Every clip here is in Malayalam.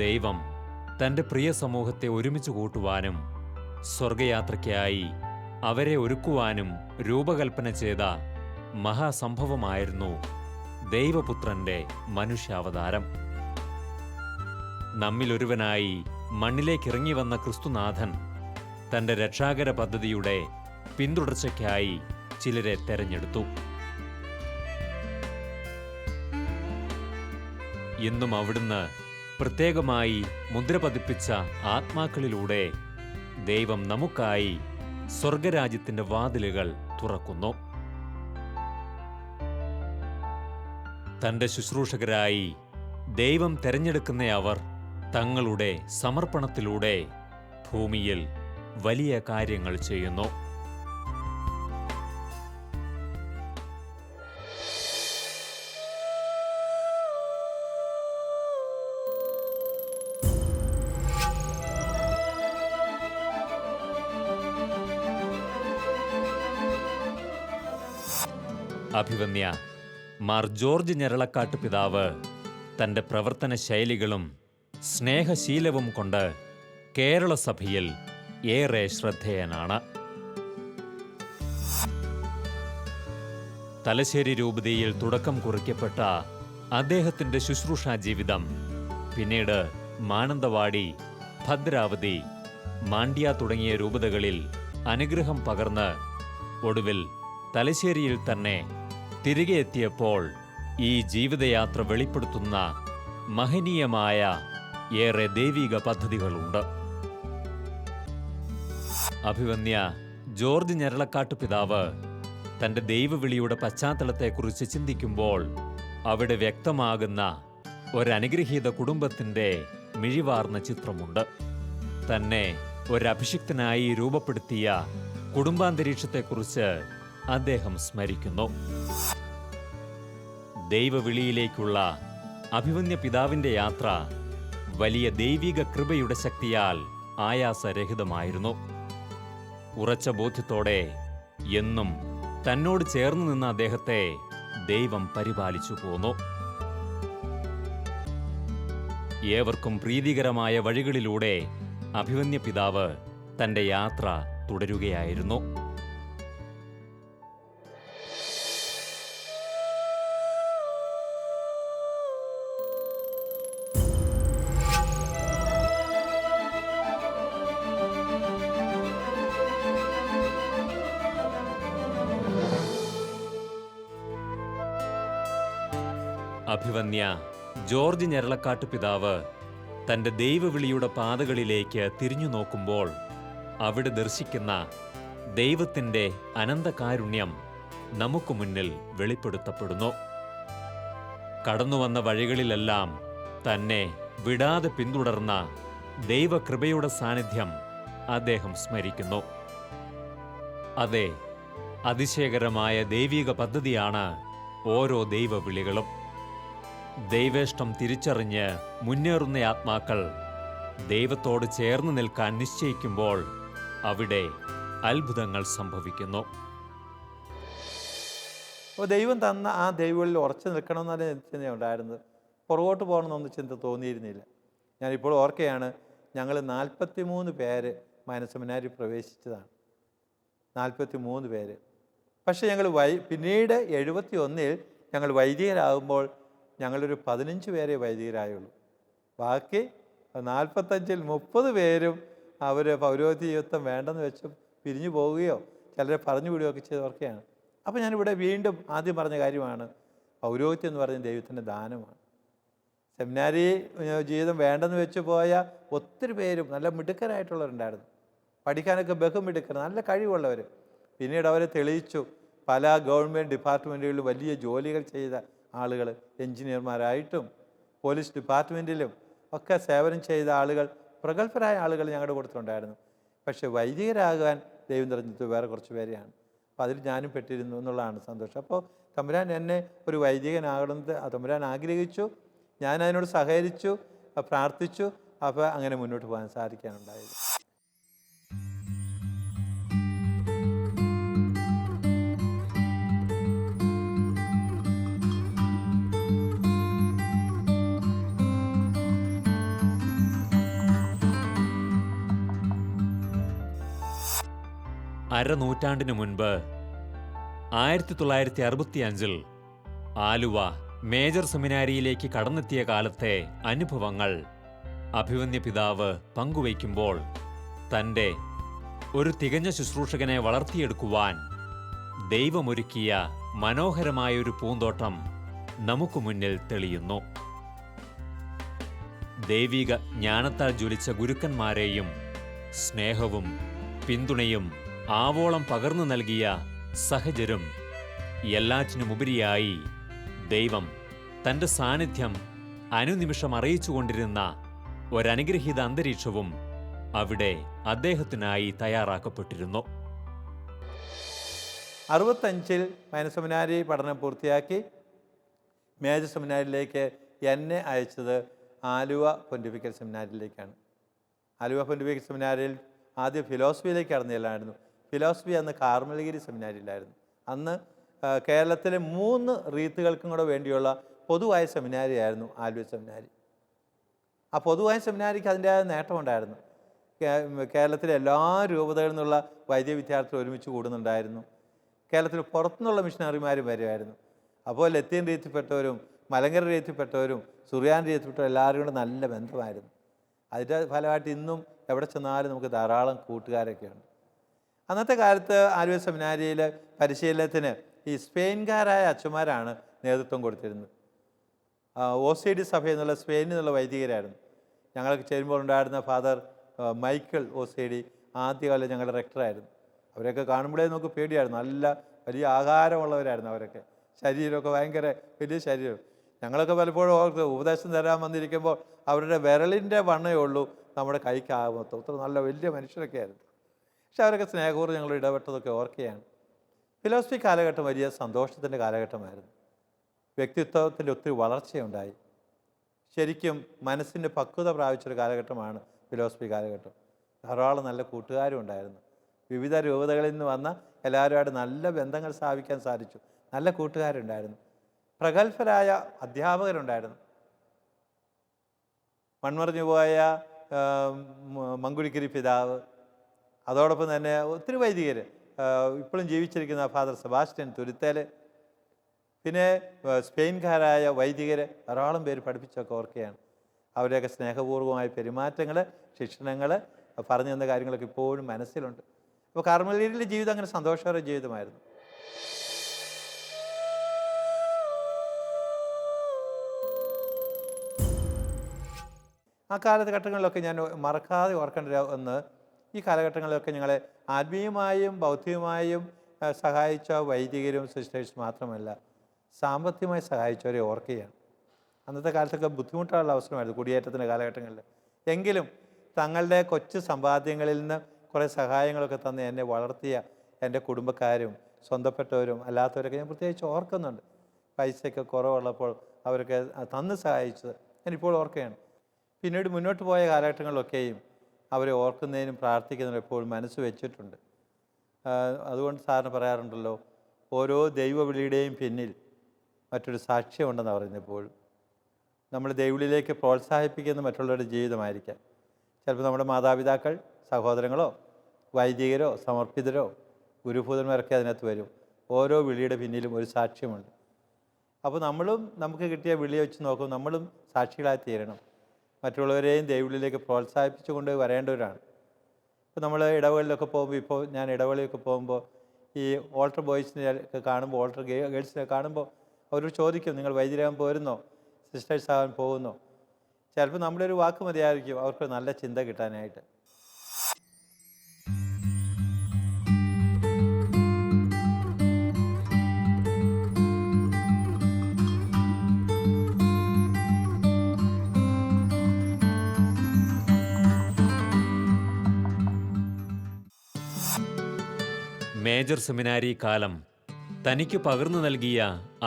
ദൈവം തന്റെ പ്രിയ സമൂഹത്തെ ഒരുമിച്ച് കൂട്ടുവാനും സ്വർഗയാത്രയ്ക്കായി അവരെ ഒരുക്കുവാനും രൂപകൽപ്പന ചെയ്ത മഹാസംഭവമായിരുന്നു ദൈവപുത്രന്റെ മനുഷ്യാവതാരം. നമ്മിലൊരുവനായി മണ്ണിലേക്കിറങ്ങി വന്ന ക്രിസ്തുനാഥൻ തന്റെ രക്ഷാകര പദ്ധതിയുടെ പിന്തുടർച്ചയ്ക്കായി ചിലരെ തെരഞ്ഞെടുത്തു. ഇന്നും അവിടുന്ന് പ്രത്യേകമായി മുദ്ര പതിപ്പിച്ച ആത്മാക്കളിലൂടെ ദൈവം നമുക്കായി സ്വർഗരാജ്യത്തിന്റെ വാതിലുകൾ തുറക്കുന്നു. തന്റെ ശുശ്രൂഷകരായി ദൈവം തെരഞ്ഞെടുക്കുന്ന അവർ തങ്ങളുടെ സമർപ്പണത്തിലൂടെ ഭൂമിയിൽ വലിയ കാര്യങ്ങൾ ചെയ്യുന്നു. അഭിവന്യ മാർ ജോർജ് ഞരളക്കാട്ട് പിതാവ് തന്റെ പ്രവർത്തന ശൈലികളും സ്നേഹശീലവും കൊണ്ട് കേരള സഭയിൽ ഏറെ ശ്രദ്ധേയനാണ്. തലശ്ശേരി രൂപതയിൽ തുടക്കം കുറിക്കപ്പെട്ട അദ്ദേഹത്തിന്റെ ശുശ്രൂഷാ ജീവിതം പിന്നീട് മാനന്തവാടി, ഭദ്രാവതി, മാണ്ഡ്യ തുടങ്ങിയ രൂപതകളിൽ അനുഗ്രഹം പകർന്ന് ഒടുവിൽ തലശ്ശേരിയിൽ തന്നെ തിരികെ എത്തിയപ്പോൾ ഈ ജീവിതയാത്ര വെളിപ്പെടുത്തുന്ന മഹനീയമായ ഏറെ ദൈവിക പദ്ധതികളുണ്ട്. അഭിവന്യ ജോർജ് ഞരളക്കാട്ട് പിതാവ് തന്റെ ദൈവവിളിയുടെ പശ്ചാത്തലത്തെക്കുറിച്ച് ചിന്തിക്കുമ്പോൾ അവിടെ വ്യക്തമാകുന്ന ഒരനുഗ്രഹീത കുടുംബത്തിന്റെ മിഴിവാർന്ന ചിത്രമുണ്ട്. തന്നെ ഒരഭിഷിക്തനായി രൂപപ്പെടുത്തിയ കുടുംബാന്തരീക്ഷത്തെക്കുറിച്ച് അദ്ദേഹം സ്മരിക്കുന്നു. ദൈവവിളിയിലേക്കുള്ള അഭിവന്യ പിതാവിന്റെ യാത്ര വലിയ ദൈവിക കൃപയുടെ ശക്തിയാൽ ആയാസരഹിതമായിരുന്നു. ഉറച്ച ബോധ്യത്തോടെ എന്നും തന്നോട് ചേർന്നു നിന്ന അദ്ദേഹത്തെ ദൈവം പരിപാലിച്ചു പോന്നു. ഏവർക്കും പ്രീതികരമായ വഴികളിലൂടെ അഭിവന്യ പിതാവ് തന്റെ യാത്ര തുടരുകയായിരുന്നു. അഭിവന്യ ജോർജ് ഞരളക്കാട്ട് പിതാവ് തന്റെ ദൈവവിളിയുടെ പാതകളിലേക്ക് തിരിഞ്ഞു നോക്കുമ്പോൾ അവിടെ ദർശിക്കുന്ന ദൈവത്തിന്റെ അനന്തകാരുണ്യം നമുക്ക് മുന്നിൽ വെളിപ്പെടുത്തപ്പെടുന്നു. കടന്നുവന്ന വഴികളിലെല്ലാം തന്നെ വിടാതെ പിന്തുടർന്ന ദൈവകൃപയുടെ സാന്നിധ്യം അദ്ദേഹം സ്മരിക്കുന്നു. അതെ, അതിശയകരമായ ദൈവിക പദ്ധതിയാണ് ഓരോ ദൈവവിളികളും. ദൈവേഷ്ടം തിരിച്ചറിഞ്ഞ് മുന്നേറുന്ന ആത്മാക്കൾ ദൈവത്തോട് ചേർന്ന് നിൽക്കാൻ നിശ്ചയിക്കുമ്പോൾ അവിടെ അത്ഭുതങ്ങൾ സംഭവിക്കുന്നു. അപ്പോൾ ദൈവം തന്ന ആ ദൈവങ്ങളിൽ ഉറച്ചു നിൽക്കണമെന്നല്ല ചിന്തയുണ്ടായിരുന്നത്. പുറകോട്ട് പോകണമെന്നൊന്നും ചിന്ത തോന്നിയിരുന്നില്ല. ഞാനിപ്പോൾ ഓർക്കുകയാണ്, ഞങ്ങൾ 43 പേര് മനസ്സെമിനാരിൽ പ്രവേശിച്ചതാണ്. 43 പേര്. പക്ഷേ ഞങ്ങൾ പിന്നീട് 71-ൽ ഞങ്ങൾ വൈദികരാകുമ്പോൾ ഞങ്ങളൊരു 15 പേരെ വൈദികരായുള്ളൂ. ബാക്കി 45-ൽ 30 പേരും അവർ പൗരോഹിത്യത്വം വേണ്ടെന്ന് വെച്ച് പിരിഞ്ഞു പോവുകയോ ചിലരെ പറഞ്ഞു വിടുകയൊക്കെ ചെയ്തവർക്കെയാണ്. അപ്പോൾ ഞാനിവിടെ വീണ്ടും ആദ്യം പറഞ്ഞ കാര്യമാണ്, പൗരോഹിത്യം എന്ന് പറയുന്നത് ദൈവത്തിൻ്റെ ദാനമാണ്. സെമിനാരി ജീവിതം വേണ്ടെന്ന് വെച്ച് പോയ ഒത്തിരി പേരും നല്ല മിടുക്കരായിട്ടുള്ളവരുണ്ടായിരുന്നു. പഠിക്കാനൊക്കെ ബഹുമിടുക്കർ, നല്ല കഴിവുള്ളവർ. പിന്നീട് അവരെ തെളിയിച്ചു. പല ഗവൺമെൻറ് ഡിപ്പാർട്ട്മെൻറ്റുകളിൽ വലിയ ജോലികൾ ചെയ്ത ആളുകൾ, എൻജിനീയർമാരായിട്ടും പോലീസ് ഡിപ്പാർട്ട്മെൻറ്റിലും ഒക്കെ സേവനം ചെയ്ത ആളുകൾ, പ്രഗത്ഭരായ ആളുകൾ ഞങ്ങളുടെ കൂട്ടത്തിലുണ്ടായിരുന്നു. പക്ഷേ വൈദികരാകാൻ ദൈവം തെരഞ്ഞെടുത്ത് വേറെ കുറച്ച് പേരെയാണ്. അപ്പോൾ അതിൽ ഞാനും പെട്ടിരുന്നു എന്നുള്ളതാണ് സന്തോഷം. അപ്പോൾ തമ്പുരാൻ എന്നെ ഒരു വൈദികനാകണമെന്ന് തമ്പുരാൻ ആഗ്രഹിച്ചു. ഞാൻ അതിനോട് സഹകരിച്ചു, പ്രാർത്ഥിച്ചു. അപ്പോൾ അങ്ങനെ മുന്നോട്ട് പോകാൻ സാധിക്കാനുണ്ടായത്. അരനൂറ്റാണ്ടിനു മുൻപ് 1965 ആലുവ മേജർ സെമിനാരിയിലേക്ക് കടന്നെത്തിയ കാലത്തെ അനുഭവങ്ങൾ അഭിമന്യ പിതാവ് പങ്കുവയ്ക്കുമ്പോൾ തൻ്റെ ഒരു തികഞ്ഞ ശുശ്രൂഷകനെ വളർത്തിയെടുക്കുവാൻ ദൈവമൊരുക്കിയ മനോഹരമായൊരു പൂന്തോട്ടം നമുക്ക് മുന്നിൽ തെളിയുന്നു. ദൈവിക ജ്ഞാനത്താൽ ജ്വലിച്ച ഗുരുക്കന്മാരെയും സ്നേഹവും പിന്തുണയും ആവോളം പകർന്നു നൽകിയ സഹചരും എല്ലാറ്റിനുമുപരിയായി ദൈവം തൻ്റെ സാന്നിധ്യം അനുനിമിഷം അറിയിച്ചുകൊണ്ടിരുന്ന ഒരനുഗ്രഹീത അന്തരീക്ഷവും അവിടെ അദ്ദേഹത്തിനായി തയ്യാറാക്കപ്പെട്ടിരുന്നു. 65 മൈനർ സെമിനാരി പഠനം പൂർത്തിയാക്കി മേജർ സെമിനാരിയിലേക്ക് എന്നെ അയച്ചത് ആലുവ പൊന്റിഫിക്കൽ സെമിനാരിയിലേക്കാണ്. ആലുവ പൊന്റിഫിക്കൽ സെമിനാരിയിൽ ആദ്യം ഫിലോസഫിയിലേക്ക് കടന്നില്ലായിരുന്നു. ഫിലോസഫി അന്ന് കാർമൽഗിരി സെമിനാരിയിലായിരുന്നു. അന്ന് കേരളത്തിലെ 3 റീത്തുകൾക്കും കൂടെ വേണ്ടിയുള്ള പൊതുവായ സെമിനാരിയായിരുന്നു ആലുവ സെമിനാരി. ആ പൊതുവായ സെമിനാരിക്ക് അതിൻ്റെതായ നേട്ടമുണ്ടായിരുന്നു. കേരളത്തിലെ എല്ലാ രൂപതകളിൽ നിന്നുള്ള വൈദ്യ വിദ്യാർത്ഥികൾ ഒരുമിച്ച് കൂടുന്നുണ്ടായിരുന്നു. കേരളത്തിൽ പുറത്തുനിന്നുള്ള മിഷണറിമാരും വരുമായിരുന്നു. അപ്പോൾ ലത്തീൻ രീതിയിൽപ്പെട്ടവരും മലങ്കര രീതിയിൽപ്പെട്ടവരും സുറിയാൻ രീതിയിൽപ്പെട്ടവരും എല്ലാവരും കൂടെ നല്ല ബന്ധമായിരുന്നു. അതിൻ്റെ ഫലമായിട്ട് ഇന്നും എവിടെ ചെന്നാലും നമുക്ക് ധാരാളം കൂട്ടുകാരൊക്കെയുണ്ട്. അന്നത്തെ കാലത്ത് ആലുവ സെമിനാരിയിൽ പരിശീലനത്തിന് ഈ സ്പെയിൻകാരായ അച്ഛന്മാരാണ് നേതൃത്വം കൊടുത്തിരുന്നത്. OCD സഭയിൽ നിന്നുള്ള സ്പെയിനിൽ നിന്നുള്ള വൈദികരായിരുന്നു. ഞങ്ങൾക്ക് ചേരുമ്പോൾ ഉണ്ടായിരുന്ന ഫാദർ മൈക്കിൾ OCD ആദ്യകാലം ഞങ്ങളുടെ റെക്ടറായിരുന്നു. അവരൊക്കെ കാണുമ്പോഴേ നമുക്ക് പേടിയായിരുന്നു. നല്ല വലിയ ആകാരമുള്ളവരായിരുന്നു അവരൊക്കെ. ശരീരമൊക്കെ ഭയങ്കര വലിയ ശരീരം. ഞങ്ങളൊക്കെ പലപ്പോഴും ഓർത്ത് ഉപദേശം തരാൻ വന്നിരിക്കുമ്പോൾ അവരുടെ വിരലിൻ്റെ വണ്ണമേ ഉള്ളൂ നമ്മുടെ കൈക്കാകുമൊത്തം. അത്ര നല്ല വലിയ മനുഷ്യരൊക്കെ ആയിരുന്നു. പക്ഷെ അവരൊക്കെ സ്നേഹപൂർവ്വം ഞങ്ങൾ ഇടപെട്ടതൊക്കെ ഓർക്കുകയാണ്. ഫിലോസഫി കാലഘട്ടം വലിയ സന്തോഷത്തിൻ്റെ കാലഘട്ടമായിരുന്നു. വ്യക്തിത്വത്തിൽ ഒത്തിരി വളർച്ചയുണ്ടായി. ശരിക്കും മനസ്സിൻ്റെ പക്വത പ്രാപിച്ചൊരു കാലഘട്ടമാണ് ഫിലോസഫി കാലഘട്ടം. ധാരാളം നല്ല കൂട്ടുകാരും ഉണ്ടായിരുന്നു. വിവിധ രൂപതകളിൽ നിന്ന് വന്ന എല്ലാവരുമായിട്ട് നല്ല ബന്ധങ്ങൾ സ്ഥാപിക്കാൻ സാധിച്ചു. നല്ല കൂട്ടുകാരുണ്ടായിരുന്നു. പ്രഗത്ഭരായ അധ്യാപകരുണ്ടായിരുന്നു. മൺമറഞ്ഞു പോയ മങ്കുഴിക്കരി പിതാവ്, അതോടൊപ്പം തന്നെ ഒത്തിരി വൈദികർ, ഇപ്പോഴും ജീവിച്ചിരിക്കുന്ന ഫാദർ സെബാസ്റ്റ്യൻ തുരുത്തേൽ, പിന്നെ സ്പെയിൻകാരായ വൈദികർ ധാരാളം പേര് പഠിപ്പിച്ചൊക്കെ ഓർക്കുകയാണ്. അവരെയൊക്കെ സ്നേഹപൂർവ്വമായ പെരുമാറ്റങ്ങൾ, ശിക്ഷണങ്ങൾ, പറഞ്ഞു തന്ന കാര്യങ്ങളൊക്കെ ഇപ്പോഴും മനസ്സിലുണ്ട്. അപ്പോൾ കാർമലീരിലെ ജീവിതം അങ്ങനെ സന്തോഷകര ജീവിതമായിരുന്നു. ആ കാലഘട്ടങ്ങളിലൊക്കെ ഞാൻ മറക്കാതെ ഓർക്കേണ്ട ഒന്ന്, ഈ കാലഘട്ടങ്ങളിലൊക്കെ ഞങ്ങളെ ആത്മീയമായും ബൗദ്ധികമായും സഹായിച്ച വൈദികരും സിസ്റ്റേഴ്സ് മാത്രമല്ല, സാമ്പത്തികമായി സഹായിച്ചവരെ ഓർക്കുകയാണ്. അന്നത്തെ കാലത്തൊക്കെ ബുദ്ധിമുട്ടുള്ള അവസരമായിരുന്നു കുടിയേറ്റത്തിൻ്റെ കാലഘട്ടങ്ങളിൽ. എങ്കിലും തങ്ങളുടെ കൊച്ചു സമ്പാദ്യങ്ങളിൽ നിന്ന് കുറേ സഹായങ്ങളൊക്കെ തന്ന് എന്നെ വളർത്തിയ എൻ്റെ കുടുംബക്കാരും സ്വന്തപ്പെട്ടവരും അല്ലാത്തവരൊക്കെ ഞാൻ പ്രത്യേകിച്ച് ഓർക്കുന്നുണ്ട്. പൈസയൊക്കെ കുറവുള്ളപ്പോൾ അവരൊക്കെ തന്ന് സഹായിച്ചത് ഞാനിപ്പോൾ ഓർക്കുകയാണ്. പിന്നീട് മുന്നോട്ട് പോയ കാലഘട്ടങ്ങളിലൊക്കെയും അവരെ ഓർക്കുന്നതിനും പ്രാർത്ഥിക്കുന്നതിനും എപ്പോഴും മനസ്സ് വെച്ചിട്ടുണ്ട്. അതുകൊണ്ട് സാറിന് പറയാറുണ്ടല്ലോ, ഓരോ ദൈവവിളിയുടെയും പിന്നിൽ മറ്റൊരു സാക്ഷ്യമുണ്ടെന്ന് പറയുന്നത്. എപ്പോഴും നമ്മൾ ദൈവവിളിയിലേക്ക് പ്രോത്സാഹിപ്പിക്കുന്ന മറ്റുള്ളവരുടെ ജീവിതമായിരിക്കാം. ചിലപ്പോൾ നമ്മുടെ മാതാപിതാക്കൾ, സഹോദരങ്ങളോ, വൈദികരോ, സമർപ്പിതരോ, ഗുരുഭൂതന്മാരൊക്കെ അതിനകത്ത് വരും. ഓരോ വിളിയുടെ പിന്നിലും ഒരു സാക്ഷ്യമുണ്ട്. അപ്പോൾ നമ്മളും നമുക്ക് കിട്ടിയ വിളി വെച്ച് നോക്കും, നമ്മളും സാക്ഷികളായി തീരണം. മറ്റുള്ളവരെയും ദൈവവിളിയിലേക്ക് പ്രോത്സാഹിപ്പിച്ചുകൊണ്ട് വരേണ്ടവരാണ്. ഇപ്പോൾ നമ്മൾ ഇടവകളിലൊക്കെ പോകുമ്പോൾ, ഇപ്പോൾ ഞാൻ ഇടവകളിലൊക്കെ പോകുമ്പോൾ ഈ ഓൾട്ടർ ബോയ്സിനെ ഒക്കെ കാണുമ്പോൾ, ഓൾട്ടർ ഗേൾസിനെ കാണുമ്പോൾ അവർ ചോദിക്കും, നിങ്ങൾ വൈദ്യരാകാൻ പോരുന്നോ, സിസ്റ്റേഴ്സ് ആകാൻ പോകുന്നോ? ചിലപ്പോൾ നമ്മുടെ ഒരു വാക്ക് മതിയായിരിക്കും അവർക്ക് നല്ല ചിന്ത കിട്ടാനായിട്ട്. മേജർ സെമിനാരി കാലം തനിക്ക് പകർന്നു നൽകിയ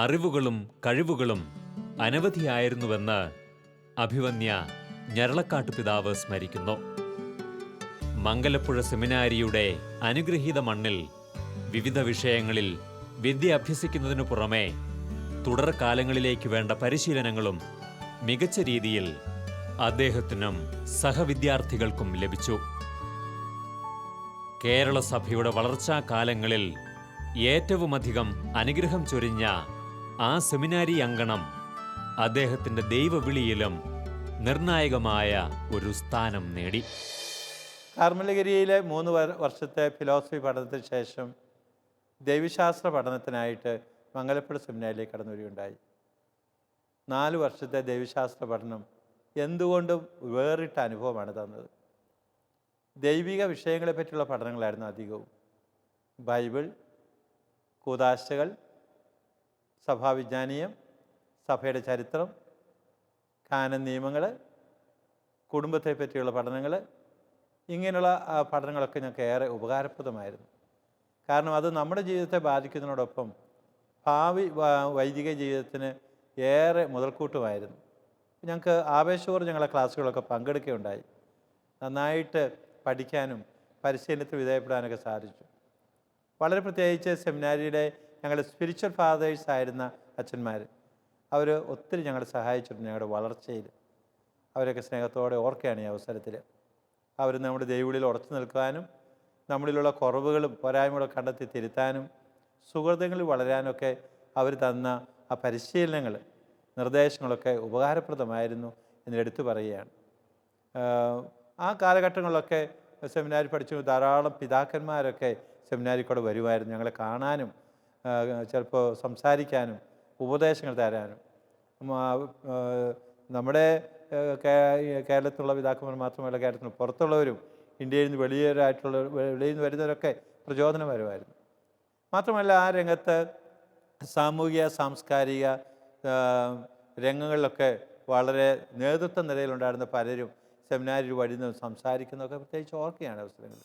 അറിവുകളും കഴിവുകളും അനവധിയായിരുന്നുവെന്ന് അഭിവന്യ ഞരളക്കാട്ട് പിതാവ് സ്മരിക്കുന്നു. മംഗലപ്പുഴ സെമിനാരിയുടെ അനുഗ്രഹീത മണ്ണിൽ വിവിധ വിഷയങ്ങളിൽ വിദ്യ അഭ്യസിക്കുന്നതിനു പുറമെ തുടർകാലങ്ങളിലേക്ക് വേണ്ട പരിശീലനങ്ങളും മികച്ച രീതിയിൽ അദ്ദേഹത്തിനും സഹവിദ്യാർത്ഥികൾക്കും ലഭിച്ചു. കേരള സഭയുടെ വളർച്ചാ കാലങ്ങളിൽ ഏറ്റവുമധികം അനുഗ്രഹം ചൊരിഞ്ഞ ആ സെമിനാരി അങ്കണം അദ്ദേഹത്തിന്റെ ദൈവവിളിയിലും നിർണായകമായ ഒരു സ്ഥാനം നേടി. കാർമലഗിരിയിലെ 3 വർഷത്തെ ഫിലോസഫി പഠനത്തിന് ശേഷം ദൈവശാസ്ത്ര പഠനത്തിനായിട്ട് മംഗലപ്പുഴ സെമിനാരിലേക്ക് കടന്നു വരികയുണ്ടായി. 4 വർഷത്തെ ദൈവശാസ്ത്ര പഠനം എന്തുകൊണ്ടും വേറിട്ട അനുഭവമാണ് തന്നത്. ദൈവിക വിഷയങ്ങളെ പറ്റിയുള്ള പഠനങ്ങളായിരുന്നു അധികവും. ബൈബിൾ, കൂദാശകൾ, സഭാവിജ്ഞാനീയം, സഭയുടെ ചരിത്രം, കാനൻ നിയമങ്ങൾ, കുടുംബത്തെ പറ്റിയുള്ള പഠനങ്ങൾ, ഇങ്ങനെയുള്ള പഠനങ്ങളൊക്കെ ഞങ്ങൾക്ക് ഏറെ ഉപകാരപ്രദമായിരുന്നു. കാരണം അത് നമ്മുടെ ജീവിതത്തെ ബാധിക്കുന്നതിനോടൊപ്പം ഭാവി വൈദിക ജീവിതത്തിന് ഏറെ മുതൽക്കൂട്ടുമായിരുന്നു. ഞങ്ങൾക്ക് ആവേശപൂർവ്വം ഞങ്ങളെ ക്ലാസ്സുകളൊക്കെ പങ്കെടുക്കുകയുണ്ടായി. നന്നായിട്ട് പഠിക്കാനും പരിശീലനത്തിന് വിധേയപ്പെടാനൊക്കെ സാധിച്ചു. വളരെ പ്രത്യേകിച്ച് സെമിനാരിയുടെ ഞങ്ങളുടെ സ്പിരിച്വൽ ഫാദേഴ്സ് ആയിരുന്ന അച്ഛന്മാർ, അവർ ഒത്തിരി ഞങ്ങളെ സഹായിച്ചിട്ടുണ്ട് ഞങ്ങളുടെ വളർച്ചയിൽ. അവരൊക്കെ സ്നേഹത്തോടെ ഓർക്കുകയാണ് ഈ അവസരത്തിൽ. അവർ നമ്മുടെ ദൈവവിളിയിൽ ഉറച്ചു നിൽക്കാനും നമ്മളിലുള്ള കുറവുകളും പോരായ്മകളും കണ്ടെത്തി തിരുത്താനും സുഹൃത്തുക്കളിൽ വളരാനൊക്കെ അവർ തന്ന ആ പരിശീലനങ്ങൾ, നിർദ്ദേശങ്ങളൊക്കെ ഉപകാരപ്രദമായിരുന്നു എന്നെടുത്തു പറയുകയാണ്. ആ കാലഘട്ടങ്ങളിലൊക്കെ സെമിനാരി പഠിച്ചു ധാരാളം പിതാക്കന്മാരൊക്കെ സെമിനാരിൽ കൂടെ വരുമായിരുന്നു. ഞങ്ങളെ കാണാനും ചിലപ്പോൾ സംസാരിക്കാനും ഉപദേശങ്ങൾ തരാനും. നമ്മുടെ കേരളത്തിലുള്ള പിതാക്കന്മാർ മാത്രമല്ല, കേരളത്തിന് പുറത്തുള്ളവരും ഇന്ത്യയിൽ നിന്ന് വെളിയിൽ നിന്ന് വരുന്നവരൊക്കെ പ്രചോദനപരമായിരുന്നു. മാത്രമല്ല ആ രംഗത്ത് സാമൂഹിക സാംസ്കാരിക രംഗങ്ങളിലൊക്കെ വളരെ നേതൃത്വ നിലയിലുണ്ടായിരുന്ന പലരും സെമിനാരിൽ വഴി നിന്ന് സംസാരിക്കുന്നതൊക്കെ പ്രത്യേകിച്ച് ഓർക്കുകയാണ് അവസരങ്ങൾ.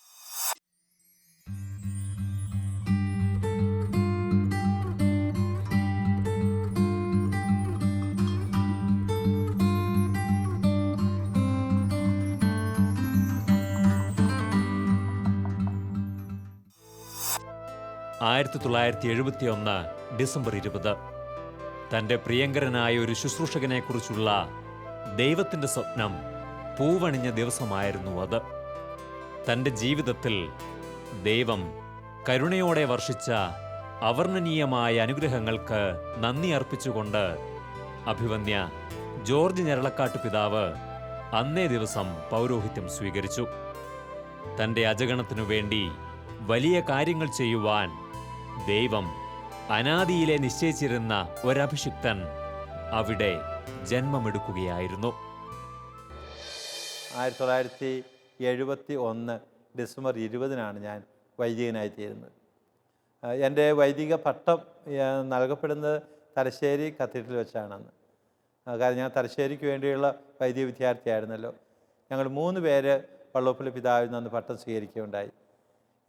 ഡിസംബർ 20 തൻ്റെ പ്രിയങ്കരനായ ഒരു ശുശ്രൂഷകനെക്കുറിച്ചുള്ള ദൈവത്തിൻ്റെ സ്വപ്നം പൂവണിഞ്ഞ ദിവസമായിരുന്നു അത്. തൻ്റെ ജീവിതത്തിൽ ദൈവം കരുണയോടെ വർഷിച്ച അവർണ്ണനീയമായ അനുഗ്രഹങ്ങൾക്ക് നന്ദി അർപ്പിച്ചുകൊണ്ട് അഭിവന്യ ജോർജ് ഞരളക്കാട്ട് പിതാവ് അന്നേ ദിവസം പൗരോഹിത്യം സ്വീകരിച്ചു. തൻ്റെ അജഗണത്തിനു വേണ്ടി വലിയ കാര്യങ്ങൾ ചെയ്യുവാൻ ദൈവം അനാദിയിലെ നിശ്ചയിച്ചിരുന്ന ഒരഭിഷിക്തൻ അവിടെ ജന്മമെടുക്കുകയായിരുന്നു. 1971 ഡിസംബർ 20 ഞാൻ വൈദികനായിത്തീരുന്നത്. എൻ്റെ വൈദിക പട്ടം നൽകപ്പെടുന്നത് തലശ്ശേരി കത്തീഡ്രൽ വെച്ചാണെന്ന്. കാരണം ഞാൻ തലശ്ശേരിക്ക് വേണ്ടിയുള്ള വൈദിക വിദ്യാർത്ഥിയായിരുന്നല്ലോ. ഞങ്ങൾ 3 പേര് വള്ളോപ്പള്ളി പിതാവിൽ നിന്ന് പട്ടം സ്വീകരിക്കുകയുണ്ടായി.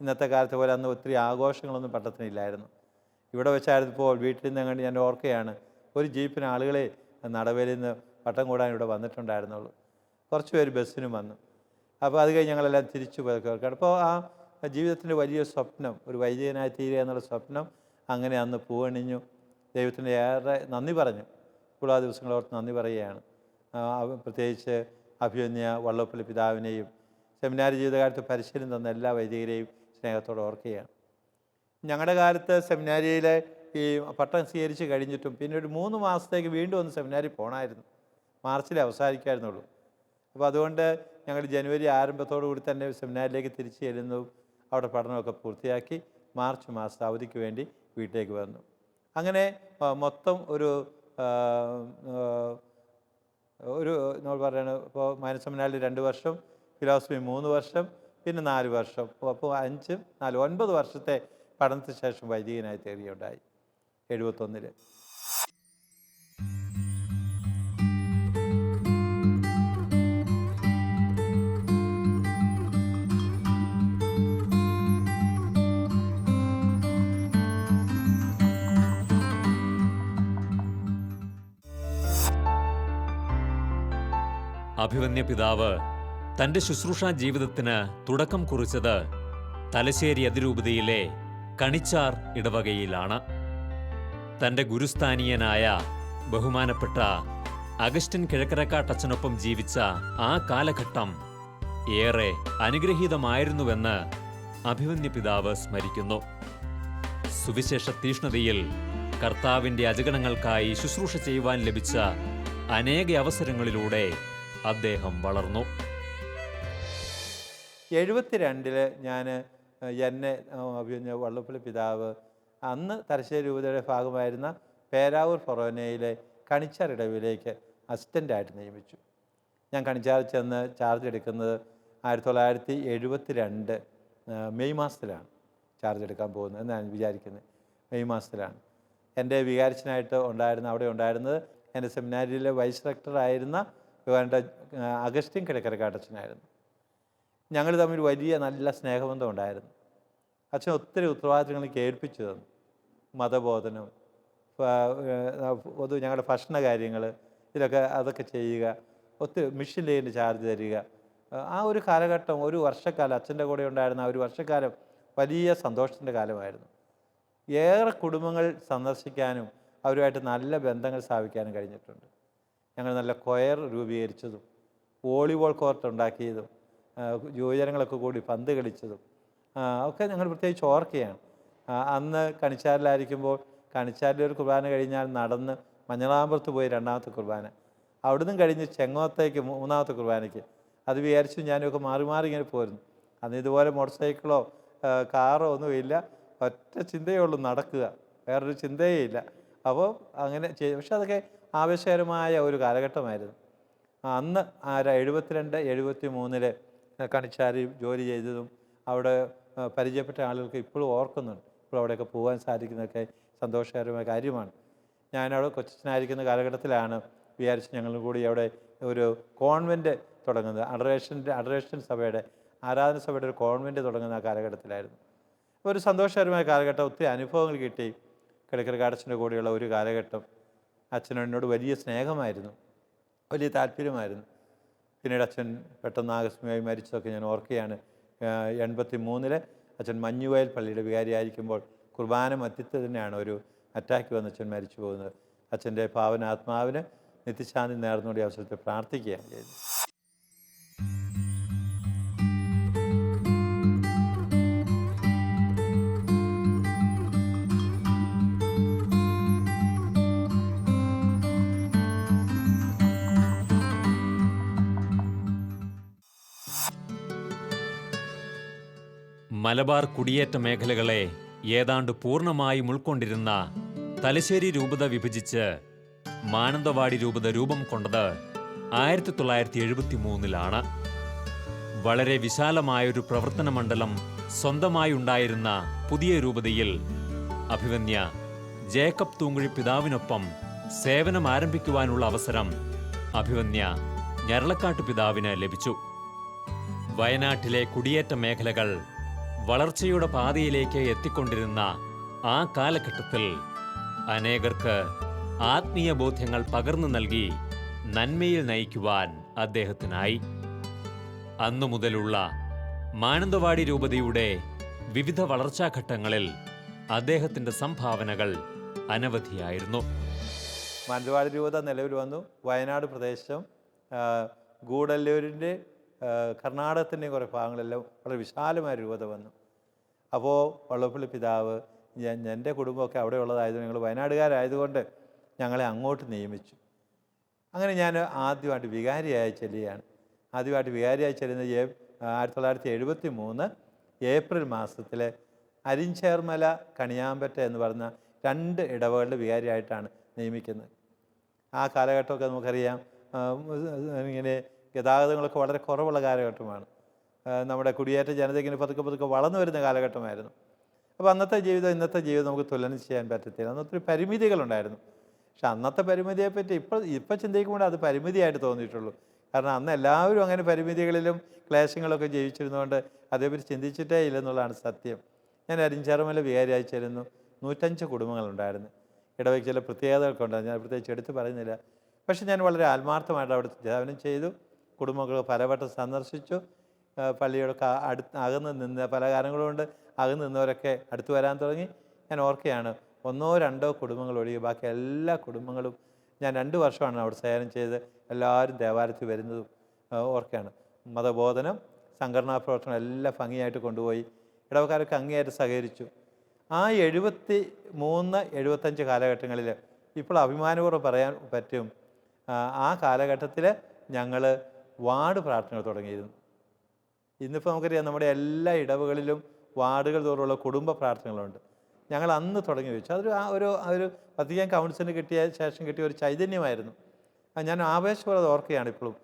ഇന്നത്തെ കാലത്ത് പോലെ അന്ന് ഒത്തിരി ആഘോഷങ്ങളൊന്നും പട്ടത്തിനില്ലായിരുന്നു. ഇവിടെ വെച്ചായിരുന്നപ്പോൾ വീട്ടിൽ നിന്ന് അങ്ങോട്ട് ഞാൻ ഓർക്കുകയാണ്, ഒരു ജീപ്പിന് ആളുകളെ നടവേലിൽ നിന്ന് പട്ടം കൂടാൻ ഇവിടെ വന്നിട്ടുണ്ടായിരുന്നുള്ളൂ. കുറച്ച് പേര് ബസ്സിനും വന്നു. അപ്പോൾ അത് കഴിഞ്ഞ് ഞങ്ങളെല്ലാം തിരിച്ചു പോയി. അപ്പോൾ ആ ജീവിതത്തിൻ്റെ വലിയ സ്വപ്നം, ഒരു വൈദികനായി തീരുക എന്നുള്ള സ്വപ്നം അങ്ങനെ അന്ന് പൂവണിഞ്ഞു. ദൈവത്തിൻ്റെ ഏറെ നന്ദി പറഞ്ഞു. ഇപ്പോൾ ആ ദിവസങ്ങളോർത്ത് നന്ദി പറയുകയാണ്. പ്രത്യേകിച്ച് അഭിമന്യ വള്ളോപ്പള്ളി പിതാവിനെയും സെമിനാരി ജീവിതകാലത്ത് പരിശീലനം തന്ന എല്ലാ വൈദികരെയും സ്നേഹത്തോടെ ഓർക്കുകയാണ്. ഞങ്ങളുടെ കാലത്ത് സെമിനാരിയിലെ ഈ പട്ടം സ്വീകരിച്ച് കഴിഞ്ഞിട്ടും പിന്നെ ഒരു 3 മാസത്തേക്ക് വീണ്ടും ഒന്ന് സെമിനാരി പോകണമായിരുന്നു. മാർച്ചിൽ അവസാനിക്കായിരുന്നുള്ളൂ. അപ്പോൾ അതുകൊണ്ട് ഞങ്ങൾ ജനുവരി ആരംഭത്തോടു കൂടി തന്നെ സെമിനാരിലേക്ക് തിരിച്ചു ചെല്ലുന്നതും അവിടെ പഠനമൊക്കെ പൂർത്തിയാക്കി മാർച്ച് മാസത്തെ അവധിക്ക് വേണ്ടി വീട്ടിലേക്ക് വന്നു. അങ്ങനെ മൊത്തം ഒരു നമ്മൾ പറയുന്നത് ഇപ്പോൾ മാനസെമിനാരിൽ 2 വർഷം, ഫിലോസഫി 3 വർഷം, പിന്നെ 4 വർഷം. അപ്പോൾ 5, 4, 9 വർഷത്തെ പഠനത്തിന് ശേഷം വൈദികനായി തീരുകയുണ്ടായി 71. അഭിവന്യ പിതാവ് തൻ്റെ ശുശ്രൂഷാ ജീവിതത്തിന് തുടക്കം കുറിച്ചത് തലശ്ശേരി അതിരൂപതയിലെ കണിച്ചാർ ഇടവകയിലാണ്. തൻ്റെ ഗുരുസ്ഥാനീയനായ ബഹുമാനപ്പെട്ട അഗസ്റ്റിൻ കിഴക്കരക്കാട്ടച്ചനൊപ്പം ജീവിച്ച ആ കാലഘട്ടം ഏറെ അനുഗ്രഹീതമായിരുന്നുവെന്ന് അഭിമന്യ പിതാവ് സ്മരിക്കുന്നു. സുവിശേഷ തീഷ്ണതയിൽ കർത്താവിൻ്റെ അജഗണങ്ങൾക്കായി ശുശ്രൂഷ ചെയ്യുവാൻ ലഭിച്ച അനേക അവസരങ്ങളിലൂടെ അദ്ദേഹം വളർന്നു. 72 ഞാൻ എന്നെ വള്ളപ്പള്ളി പിതാവ് അന്ന് തലശ്ശേരി രൂപതയുടെ ഭാഗമായിരുന്ന പേരാവൂർ ഫൊറോനയിലെ കണിച്ചാർ ഇടവിലേക്ക് അസിസ്റ്റൻ്റായിട്ട് നിയമിച്ചു. ഞാൻ കണിച്ചാർ ചെന്ന് ചാർജ് എടുക്കുന്നത് 1972 മെയ് മാസത്തിലാണ് ചാർജ് എടുക്കാൻ പോകുന്നത് എന്നാണ് വിചാരിക്കുന്നത്. മെയ് മാസത്തിലാണ്. എൻ്റെ വികാരിച്ചനായിട്ട് അവിടെ ഉണ്ടായിരുന്നത് എൻ്റെ സെമിനാരിയിലെ വൈസ് റെക്ടറായിരുന്ന ബഹുമാനപ്പെട്ട അഗസ്റ്റിൻ കിഴക്കരക്കാട്ടച്ഛനായിരുന്നു. ഞങ്ങൾ തമ്മിൽ വലിയ നല്ല സ്നേഹബന്ധം ഉണ്ടായിരുന്നു. അച്ഛൻ ഒത്തിരി ഉത്തരവാദിത്തങ്ങൾ കേൾപ്പിച്ചു തന്നു. മതബോധനം, ഞങ്ങളുടെ ഭക്ഷണ കാര്യങ്ങൾ, അതൊക്കെ ചെയ്യുക, ഒത്തിരി മിഷൻ ലൈനിന് ചാർജ് തരിക. ആ ഒരു കാലഘട്ടം, ഒരു വർഷക്കാലം അച്ഛൻ്റെ കൂടെ ഉണ്ടായിരുന്ന ആ ഒരു വർഷക്കാലം വലിയ സന്തോഷത്തിൻ്റെ കാലമായിരുന്നു. ഏറെ കുടുംബങ്ങൾ സന്ദർശിക്കാനും അവരുമായിട്ട് നല്ല ബന്ധങ്ങൾ സ്ഥാപിക്കാനും കഴിഞ്ഞിട്ടുണ്ട്. ഞങ്ങൾ നല്ല കൊയർ രൂപീകരിച്ചതും വോളിബോൾ കോർട്ട് ഉണ്ടാക്കിയതും യുവജനങ്ങളൊക്കെ കൂടി പന്ത് കളിച്ചതും ഒക്കെ ഞങ്ങൾ പ്രത്യേകിച്ച് ഓർക്കുകയാണ്. അന്ന് കണിച്ചാറിലായിരിക്കുമ്പോൾ കണിച്ചാറിൽ ഒരു കുർബാന കഴിഞ്ഞാൽ നടന്ന് മഞ്ഞളാമ്പുറത്ത് പോയി രണ്ടാമത്തെ കുർബാന, അവിടുന്ന് കഴിഞ്ഞ് ചെങ്ങോത്തേക്ക് മൂന്നാമത്തെ കുർബാനയ്ക്ക്. അത് വിചാരിച്ചു ഞാനൊക്കെ മാറി മാറി ഇങ്ങനെ പോരുന്നു. അന്ന് ഇതുപോലെ മോട്ടോർ സൈക്കിളോ കാറോ ഒന്നുമില്ല, ഒറ്റ ചിന്തയേ ഉള്ളൂ, നടക്കുക, വേറൊരു ചിന്തയേ ഇല്ല. അപ്പോൾ അങ്ങനെ പക്ഷെ അതൊക്കെ ആവേശകരമായ ഒരു കാലഘട്ടമായിരുന്നു. അന്ന് 72, 73 കണിച്ചാരി ജോലി ചെയ്തതും അവിടെ പരിചയപ്പെട്ട ആളുകൾക്ക് ഇപ്പോഴും ഓർക്കുന്നുണ്ട്. ഇപ്പോൾ അവിടെയൊക്കെ പോകാൻ സാധിക്കുന്നതൊക്കെ സന്തോഷകരമായ കാര്യമാണ്. ഞാനവിടെ കൊച്ചനായിരിക്കുന്ന കാലഘട്ടത്തിലാണ് വിചാരിച്ച് ഞങ്ങളും കൂടി അവിടെ ഒരു കോൺവെൻറ്റ് തുടങ്ങുന്നത്. അഡറേഷൻ സഭയുടെ ആരാധന സഭയുടെ ഒരു കോൺവെൻറ്റ് തുടങ്ങുന്ന ആ കാലഘട്ടത്തിലായിരുന്നു. ഒരു സന്തോഷകരമായ കാലഘട്ടം, ഒത്തിരി അനുഭവങ്ങൾ കിട്ടി. കിഴക്കരക്കാടച്ഛൻ്റെ കൂടെയുള്ള ഒരു കാലഘട്ടം. അച്ഛനോട് വലിയ സ്നേഹമായിരുന്നു, വലിയ താല്പര്യമായിരുന്നു. പിന്നീട് അച്ഛൻ പെട്ടെന്ന് ആകസ്മികമായി മരിച്ചതൊക്കെ ഞാൻ ഓർക്കുകയാണ്. 83 അച്ഛൻ മഞ്ഞുവയൽ പള്ളിയുടെ വികാരിയായിരിക്കുമ്പോൾ കുർബാന മധ്യത്തിൽ തന്നെയാണ് ഒരു അറ്റാക്ക് വന്ന് അച്ഛൻ മരിച്ചു പോകുന്നത്. അച്ഛൻ്റെ പാവനാത്മാവിന് നിത്യശാന്തി നേർന്നുകൊണ്ട് ഈ അവസരത്തിൽ പ്രാർത്ഥിക്കുകയാണ് ചെയ്തത്. മലബാർ കുടിയേറ്റ മേഖലകളെ ഏതാണ്ട് പൂർണ്ണമായും ഉൾക്കൊണ്ടിരുന്ന തലശ്ശേരി രൂപത വിഭജിച്ച് മാനന്തവാടി രൂപത രൂപം കൊണ്ടത് 1973 വളരെ വിശാലമായൊരു പ്രവർത്തന മണ്ഡലം സ്വന്തമായി ഉണ്ടായിരുന്ന പുതിയ രൂപതയിൽ അഭിമന്യ ജേക്കബ് തൂങ്കുഴി പിതാവിനൊപ്പം സേവനം ആരംഭിക്കുവാനുള്ള അവസരം അഭിമന്യ ഞരളക്കാട്ട് പിതാവിന് ലഭിച്ചു. വയനാട്ടിലെ കുടിയേറ്റ മേഖലകൾ വളർച്ചയുടെ പാതയിലേക്ക് എത്തിക്കൊണ്ടിരുന്ന ആ കാലഘട്ടത്തിൽ അനേകർക്ക് ആത്മീയ ബോധ്യങ്ങൾ പകർന്നു നൽകി നന്മയിൽ നയിക്കുവാൻ അദ്ദേഹത്തിനായി. അന്നു മുതലുള്ള മാനന്തവാടി രൂപതയുടെ വിവിധ വളർച്ചാഘട്ടങ്ങളിൽ അദ്ദേഹത്തിൻ്റെ സംഭാവനകൾ അനവധിയായിരുന്നു. മാനന്തവാടി രൂപത നിലവിൽ വന്നു. വയനാട് പ്രദേശം, ഗൂഡല്ലൂരിൻ്റെ, കർണാടകത്തിൻ്റെയും കുറേ ഭാഗങ്ങളെല്ലാം വളരെ വിശാലമായ രൂപത വന്നു. അപ്പോൾ വള്ളപ്പള്ളി പിതാവ് എൻ്റെ കുടുംബമൊക്കെ അവിടെ ഉള്ളതായതുകൊണ്ട്, ഞങ്ങൾ വയനാടുകാരായതുകൊണ്ട് ഞങ്ങളെ അങ്ങോട്ട് നിയമിച്ചു. അങ്ങനെ ഞാൻ ആദ്യമായിട്ട് വികാരിയായി ചെല്ലുകയാണ്. ആദ്യമായിട്ട് വികാരിയായി ചെല്ലുന്നത് 1973 ഏപ്രിൽ മാസത്തിൽ അരിഞ്ചേർമല, കണിയാമ്പറ്റ എന്ന് പറഞ്ഞ 2 ഇടവകളുടെ വികാരിയായിട്ടാണ് നിയമിക്കുന്നത്. ആ കാലഘട്ടമൊക്കെ നമുക്കറിയാം, ഇങ്ങനെ ഗതാഗതങ്ങളൊക്കെ വളരെ കുറവുള്ള കാലഘട്ടമാണ്. നമ്മുടെ കുടിയേറ്റ ജനതയ്ക്ക് പതുക്കെ വളർന്നു വരുന്ന കാലഘട്ടമായിരുന്നു. അപ്പോൾ അന്നത്തെ ജീവിതം ഇന്നത്തെ ജീവിതം നമുക്ക് തുലനം ചെയ്യാൻ പറ്റത്തില്ല. അന്നൊത്തിരി പരിമിതികളുണ്ടായിരുന്നു. പക്ഷെ അന്നത്തെ പരിമിതിയെപ്പറ്റി ഇപ്പോൾ ചിന്തിക്കുമ്പോൾ അത് പരിമിതിയായിട്ട് തോന്നിയിട്ടുള്ളൂ. കാരണം അന്ന് എല്ലാവരും അങ്ങനെ പരിമിതികളിലും ക്ലേശങ്ങളൊക്കെ ജീവിച്ചിരുന്നതുകൊണ്ട് അതേപറ്റി ചിന്തിച്ചിട്ടേ ഇല്ലെന്നുള്ളതാണ് സത്യം. ഞാൻ അരിഞ്ചേർമല വികാരിയായി ചേരുന്നു. 105 കുടുംബങ്ങളുണ്ടായിരുന്നു. ഇടവയ്ക്ക് ചില പ്രത്യേകതകളൊക്കെ ഉണ്ടായിരുന്നു, ഞാൻ പ്രത്യേകിച്ച് എടുത്ത് പറയുന്നില്ല. പക്ഷെ ഞാൻ വളരെ ആത്മാർത്ഥമായിട്ട് അവിടെ സേവനം ചെയ്തു. കുടുംബങ്ങൾ പലവട്ടം സന്ദർശിച്ചു. പള്ളിയോടൊക്കെ അകന്ന് നിന്ന്, പല കാരണങ്ങളുകൊണ്ട് അകന്ന് നിന്നവരൊക്കെ അടുത്ത് വരാൻ തുടങ്ങി. ഞാൻ ഓർക്കുകയാണ്, 1 or 2 കുടുംബങ്ങൾ ഒഴികെ ബാക്കി എല്ലാ കുടുംബങ്ങളും, ഞാൻ 2 വർഷമാണ് അവിടെ സേവനം ചെയ്ത് എല്ലാവരും ദേവാലയത്തിൽ വരുന്നതും ഓർക്കുകയാണ്. മതബോധനം, സംഘടനാ പ്രവർത്തനം എല്ലാം ഭംഗിയായിട്ട് കൊണ്ടുപോയി. ഇടവക്കാരൊക്കെ അങ്ങേയറ്റം സഹകരിച്ചു. ആ 73-75 കാലഘട്ടങ്ങളിൽ ഇപ്പോൾ അഭിമാനപൂർവ്വം പറയാൻ പറ്റും, ആ കാലഘട്ടത്തിൽ ഞങ്ങൾ വാർഡ് പ്രാർത്ഥനകൾ തുടങ്ങിയിരുന്നു. ഇന്നിപ്പോൾ നമുക്കറിയാം നമ്മുടെ എല്ലാ ഇടവകളിലും വാർഡുകൾ തോറുള്ള കുടുംബ പ്രാർത്ഥനകളുണ്ട്. ഞങ്ങൾ അന്ന് തുടങ്ങി വെച്ചു. അതൊരു ഒരു വത്തിക്കാൻ കൗൺസിലിന് കിട്ടിയ ശേഷം കിട്ടിയ ഒരു ചൈതന്യമായിരുന്നു. ഞാൻ ആവേശപൂർവ്വം ഓർക്കുകയാണ് ഇപ്പോഴും.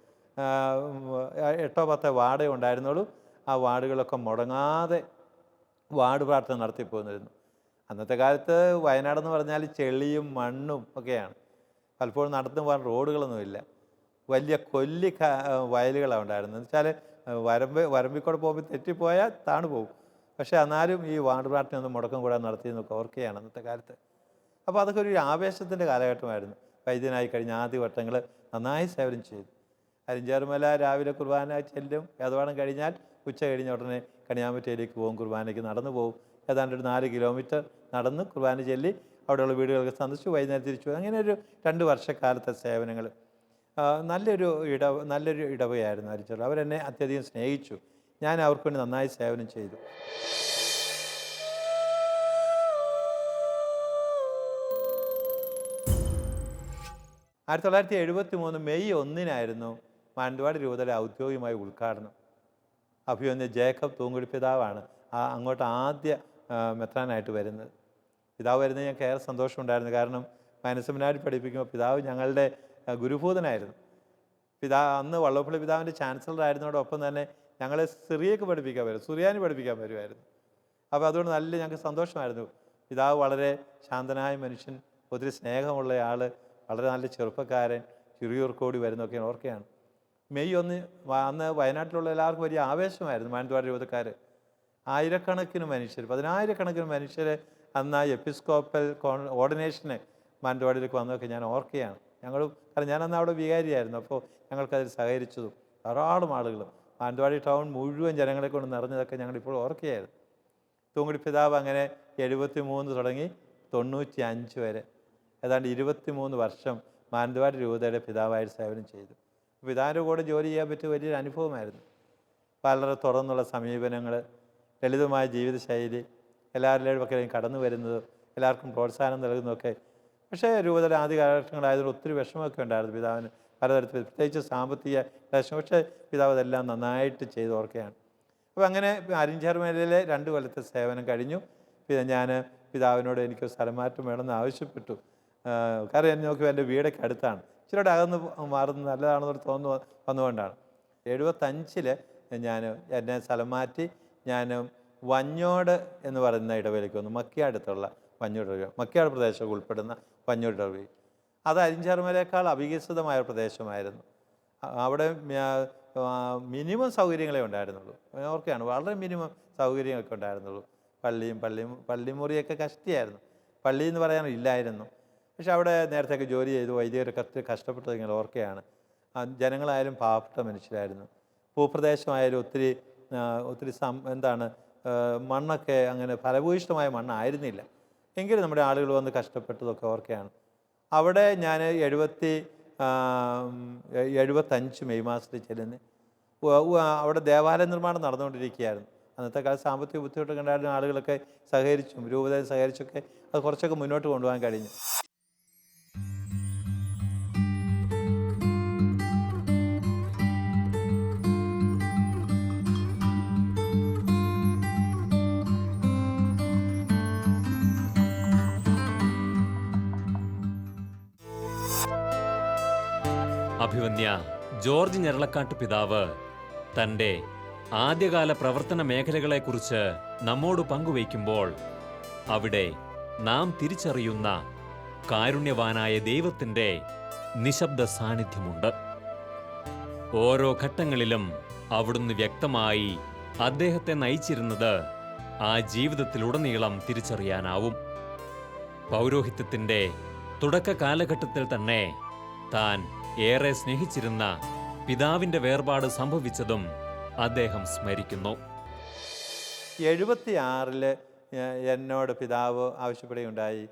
8-10 വാർഡേ ഉണ്ടായിരുന്നുള്ളൂ. ആ വാർഡുകളൊക്കെ മുടങ്ങാതെ വാർഡ് പ്രാർത്ഥന നടത്തിപ്പോന്നിരുന്നു. അന്നത്തെ കാലത്ത് വയനാടെന്ന് പറഞ്ഞാൽ ചെളിയും മണ്ണും ഒക്കെയാണ്. പലപ്പോഴും നടന്നു പോകാൻ റോഡുകളൊന്നുമില്ല. വലിയ വയലുകളാണ് ഉണ്ടായിരുന്നത്. എന്ന് വെച്ചാൽ വരമ്പിക്കൂടെ പോകുമ്പോൾ തെറ്റിപ്പോയാൽ താണു പോകും. പക്ഷേ എന്നാലും ഈ വാർഡ് പ്രാർത്ഥന ഒന്നും മുടക്കം കൂടാതെ നടത്തിയെന്നൊക്കെ ഓർക്കുകയാണ് അന്നത്തെ കാലത്ത്. അപ്പോൾ അതൊക്കെ ഒരു ആവേശത്തിൻ്റെ കാലഘട്ടമായിരുന്നു. വൈദ്യനായി കഴിഞ്ഞ ആദ്യ വട്ടങ്ങൾ നന്നായി സേവനം ചെയ്തു. അരിഞ്ചാറുമല രാവിലെ കുർബാന ചെല്ലും. വേദപാഠം കഴിഞ്ഞാൽ ഉച്ച കഴിഞ്ഞ ഉടനെ കണിയാമ്പറ്റയിലേക്ക് പോകും. കുർബാനയ്ക്ക് നടന്നു പോകും. ഏതാണ്ട് ഒരു 4 കിലോമീറ്റർ നടന്ന് കുർബാന ചൊല്ലി അവിടെയുള്ള വീടുകളൊക്കെ സന്ദർശിച്ചു വൈകുന്നേരം തിരിച്ചു. അങ്ങനെ ഒരു 2 വർഷക്കാലത്തെ സേവനങ്ങൾ. നല്ലൊരു ഇടവകയായിരുന്നു അരിഞ്ചാറ്. അവരെന്നെ അത്യധികം സ്നേഹിച്ചു. ഞാൻ അവർക്ക് വേണ്ടി നന്നായി സേവനം ചെയ്തു. 1973 മെയ് 1-നായിരുന്നു മാനന്തവാടി രൂപതയുടെ ഔദ്യോഗികമായ ഉദ്ഘാടനം. അഭിവന്യ ജേക്കബ് തൂങ്കുടി പിതാവാണ് അങ്ങോട്ട് ആദ്യ മെത്രാനായിട്ട് വരുന്നത്. പിതാവ് വരുന്നത് ഞങ്ങൾക്ക് ഏറെ സന്തോഷമുണ്ടായിരുന്നു. കാരണം മനസ്സെമിനാരി പഠിപ്പിക്കുമ്പോൾ പിതാവ് ഞങ്ങളുടെ ഗുരുഭൂതനായിരുന്നു. അന്ന് വള്ളപ്പള്ളി പിതാവിൻ്റെ ചാൻസലർ ആയിരുന്നതോടൊപ്പം തന്നെ ഞങ്ങളെ സിറിയക്ക് പഠിപ്പിക്കാൻ വരും, സുറിയാനി പഠിപ്പിക്കാൻ വരുമായിരുന്നു. അപ്പോൾ അതുകൊണ്ട് ഞങ്ങൾക്ക് സന്തോഷമായിരുന്നു. പിതാവ് വളരെ ശാന്തനായ മനുഷ്യൻ, ഒത്തിരി സ്നേഹമുള്ള ആൾ, വളരെ നല്ല ചെറുപ്പക്കാരൻ, ചിറിയൂർക്കോടി വരുന്നൊക്കെ ഓർക്കുകയാണ്. മെയ് 1 അന്ന് വയനാട്ടിലുള്ള എല്ലാവർക്കും വലിയ ആവേശമായിരുന്നു. മാനന്തവാടി രൂപതക്കാർ ആയിരക്കണക്കിന് മനുഷ്യർ, 10,000-കണക്കിന് മനുഷ്യർ അന്ന് ആ എപ്പിസ്കോപ്പൽ ഓർഡിനേഷന് മാനന്തവാടിയിലേക്ക് വന്നതൊക്കെ ഞാൻ ഓർക്കുകയാണ്. കാരണം ഞാനന്ന് അവിടെ വികാരിയായിരുന്നു. അപ്പോൾ ഞങ്ങൾക്കതിൽ സഹകരിച്ചതും ധാരാളം ആളുകൾ, മാനന്തവാടി ടൗൺ മുഴുവൻ ജനങ്ങളെ കൊണ്ട് നിറഞ്ഞതൊക്കെ ഞങ്ങളിപ്പോൾ ഓർക്കുകയായിരുന്നു. തൂങ്കുടി പിതാവ് അങ്ങനെ 73 തുടങ്ങി 95 വരെ ഏതാണ്ട് 23 വർഷം മാനന്തവാടി രൂപതയുടെ പിതാവായിട്ട് സേവനം ചെയ്തു. പിതാവിൻ്റെ കൂടെ ജോലി ചെയ്യാൻ പറ്റിയ വലിയൊരു അനുഭവമായിരുന്നു. വളരെ തുറന്നുള്ള സമീപനങ്ങൾ, ലളിതമായ ജീവിതശൈലി, എല്ലാവരുടെയും ഒക്കെ കടന്നു വരുന്നതും എല്ലാവർക്കും പ്രോത്സാഹനം നൽകുന്നതൊക്കെ. പക്ഷേ രൂപതയുടെ ആദ്യ കാലഘട്ടങ്ങളായതുകൊണ്ട് ഒത്തിരി വിഷമമൊക്കെ ഉണ്ടായിരുന്നു പിതാവിന്, പലതരത്തിൽ, പ്രത്യേകിച്ച് സാമ്പത്തിക വിഷമം. പക്ഷേ പിതാവ് അതെല്ലാം നന്നായിട്ട് ചെയ്ത് ഓർക്കുകയാണ്. അപ്പോൾ അങ്ങനെ അരിഞ്ചാറുമലയിലെ 2 കൊല്ലത്തെ സേവനം കഴിഞ്ഞു. പിന്നെ ഞാൻ പിതാവിനോട് എനിക്ക് സ്ഥലം മാറ്റം വേണമെന്ന് ആവശ്യപ്പെട്ടു. കാരണം നോക്കി എൻ്റെ വീടൊക്കെ അടുത്താണ്, ഇച്ചിരി അകന്ന് മാറുന്നത് നല്ലതാണെന്നൊരു തോന്നുന്നു വന്നുകൊണ്ടാണ്. 75 ഞാൻ എന്നെ സ്ഥലം മാറ്റി. ഞാൻ വഞ്ഞോട് എന്ന് പറയുന്ന ഇടവയിലേക്ക് വന്നു. മക്കിയാടുത്തുള്ള വഞ്ഞോട് ഇടവ, മക്കിയാട് പ്രദേശമൊക്കെ ഉൾപ്പെടുന്ന വഞ്ഞോട് ഇടവ. അത് അരിഞ്ചാറുമലയേക്കാൾ അവികസിതമായ പ്രദേശമായിരുന്നു. അവിടെ മിനിമം സൗകര്യങ്ങളേ ഉണ്ടായിരുന്നുള്ളൂ. ഓർക്കുകയാണ്, വളരെ മിനിമം സൗകര്യങ്ങളൊക്കെ ഉണ്ടായിരുന്നുള്ളൂ. പള്ളിമുറിയൊക്കെ കഷ്ടിയായിരുന്നു. പള്ളി എന്ന് പറയാൻ ഇല്ലായിരുന്നു. പക്ഷെ അവിടെ നേരത്തെയൊക്കെ ജോലി ചെയ്ത് വൈദികരൊക്കെ കഷ്ടപ്പെട്ടത് ഇങ്ങനെ ഓർക്കുകയാണ്. ജനങ്ങളായാലും പാവപ്പെട്ട മനുഷ്യരായിരുന്നു. ഭൂപ്രദേശമായാലും ഒത്തിരി മണ്ണൊക്കെ അങ്ങനെ ഫലഭൂയിഷ്ടമായ മണ്ണായിരുന്നില്ല. എങ്കിലും നമ്മുടെ ആളുകൾ വന്ന് കഷ്ടപ്പെട്ടതൊക്കെ ഓർക്കുകയാണ്. അവിടെ ഞാൻ 75 മെയ് മാസത്തിൽ ചെല്ലുന്നത്. അവിടെ ദേവാലയ നിർമ്മാണം നടന്നുകൊണ്ടിരിക്കുകയായിരുന്നു. അന്നത്തെ കാലത്ത് സാമ്പത്തിക ബുദ്ധിമുട്ടൊക്കെ ഉണ്ടായിരുന്ന ആളുകളൊക്കെ സഹകരിച്ചും രൂപതയിൽ സഹകരിച്ചൊക്കെ അത് കുറച്ചൊക്കെ മുന്നോട്ട് കൊണ്ടുപോകാൻ കഴിഞ്ഞു. അഭിവന്യ ജോർജ് ഞരളക്കാട്ട് പിതാവ് തൻ്റെ ആദ്യകാല പ്രവർത്തന മേഖലകളെക്കുറിച്ച് നമ്മോട് പങ്കുവയ്ക്കുമ്പോൾ അവിടെ നാം തിരിച്ചറിയുന്ന കാരുണ്യവാനായ ദൈവത്തിൻ്റെ നിശബ്ദ സാന്നിധ്യമുണ്ട്. ഓരോ ഘട്ടങ്ങളിലും അവിടുന്ന് വ്യക്തമായി അദ്ദേഹത്തെ നയിച്ചിരുന്നത് ആ ജീവിതത്തിലുടനീളം തിരിച്ചറിയാനാവും. പൗരോഹിത്യത്തിൻ്റെ തുടക്ക കാലഘട്ടത്തിൽ തന്നെ താൻ ഏറെ സ്നേഹിച്ചിരുന്ന പിതാവിൻ്റെ വേർപാട് സംഭവിച്ചതും അദ്ദേഹം സ്മരിക്കുന്നു. 76 എന്നോട് പിതാവ് ആവശ്യപ്പെടുകയുണ്ടായി,